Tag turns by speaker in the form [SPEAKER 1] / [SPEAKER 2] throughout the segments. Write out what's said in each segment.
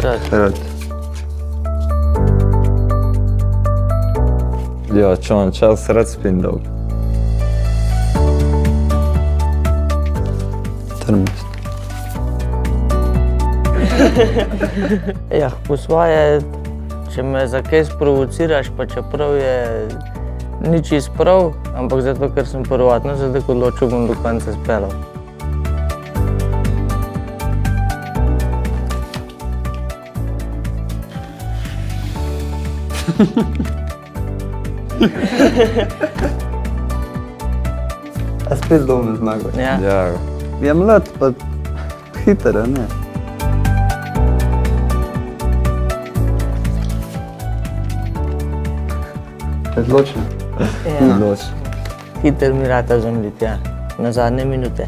[SPEAKER 1] Rad.
[SPEAKER 2] Rad.
[SPEAKER 3] Ja, če imam čas, rad spim dolgo.
[SPEAKER 2] Trmast.
[SPEAKER 1] Ja, po svoje, če me za kaj sprovociraš, pa čeprav je ni čisto prav, ampak zato, ker sem prvotno se tako odločil, bom do konca speljal.
[SPEAKER 2] A spet Domen zmagal.
[SPEAKER 1] Ja.
[SPEAKER 3] Ja,
[SPEAKER 2] Je mlad, pa hiter, a ne? Odločen.
[SPEAKER 1] Ja.
[SPEAKER 3] odločen.
[SPEAKER 1] Hiter mi rata zamljiti, ja. Na zadnje minute.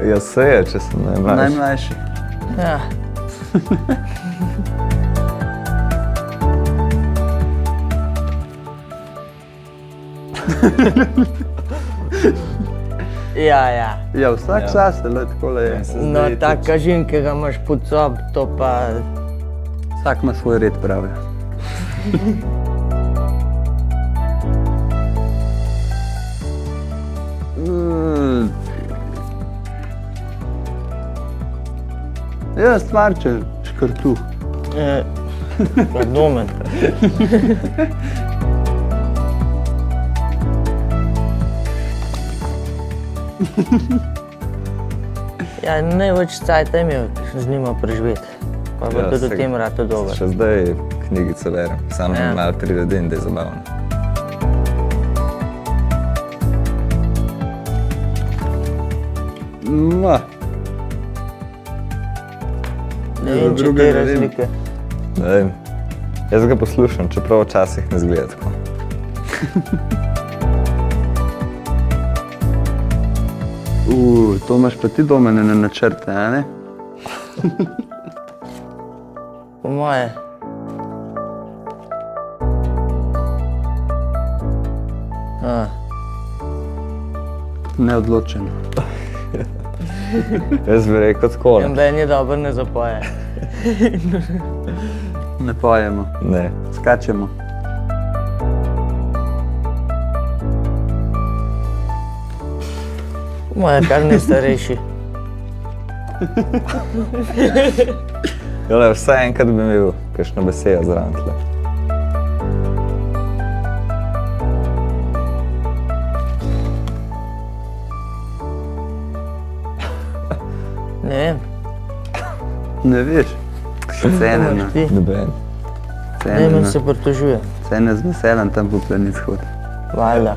[SPEAKER 3] Ja, se je, če sem najmlajši.
[SPEAKER 2] Najmlajši.
[SPEAKER 1] Ja. Ja, ja.
[SPEAKER 2] Ja, vsak
[SPEAKER 3] Ja.
[SPEAKER 2] zase, le takole je.
[SPEAKER 3] Meni se
[SPEAKER 1] No,
[SPEAKER 3] zdi
[SPEAKER 1] ta
[SPEAKER 3] tudi-
[SPEAKER 1] kažin, ki ga imaš pod sob, to pa...
[SPEAKER 2] Vsak ima svoj red, pravi. Ja, stvarče, škrtuh.
[SPEAKER 1] Pa Domen. Ja, največ cajta je imel z njima preživeti. Pa bo
[SPEAKER 3] Ja,
[SPEAKER 1] tudi
[SPEAKER 3] se-
[SPEAKER 1] v tem ratu dober.
[SPEAKER 3] Še zdaj knjigice berem, samo
[SPEAKER 1] Ja.
[SPEAKER 3] malo priredim, da je zabavno.
[SPEAKER 2] Ma,
[SPEAKER 1] Ne vem, če
[SPEAKER 2] druge
[SPEAKER 1] te
[SPEAKER 2] ne vem.
[SPEAKER 1] razlike.
[SPEAKER 3] Ne vem, jaz ga poslušam, čeprav včasih ne zgleda tako.
[SPEAKER 2] To imaš pa ti Domene na načrte, a ne?
[SPEAKER 1] Po moje.
[SPEAKER 2] Neodločeno.
[SPEAKER 3] Jaz bi rekel tako,
[SPEAKER 1] Vem, da je dobro ne zapoje.
[SPEAKER 2] Ne pojemo,
[SPEAKER 3] ne.
[SPEAKER 2] skačemo.
[SPEAKER 1] Po moje, kar najstarejši.
[SPEAKER 3] Jole, vsaj enkrat bi imel kakšno besedo zraven tle.
[SPEAKER 1] Ne vem.
[SPEAKER 2] Ne veš? Cene,
[SPEAKER 1] Moraš ti.
[SPEAKER 3] Noben.
[SPEAKER 1] Ne, meni se pritožuje.
[SPEAKER 2] Cene z veseljem tam po planic hod.
[SPEAKER 1] Valjda.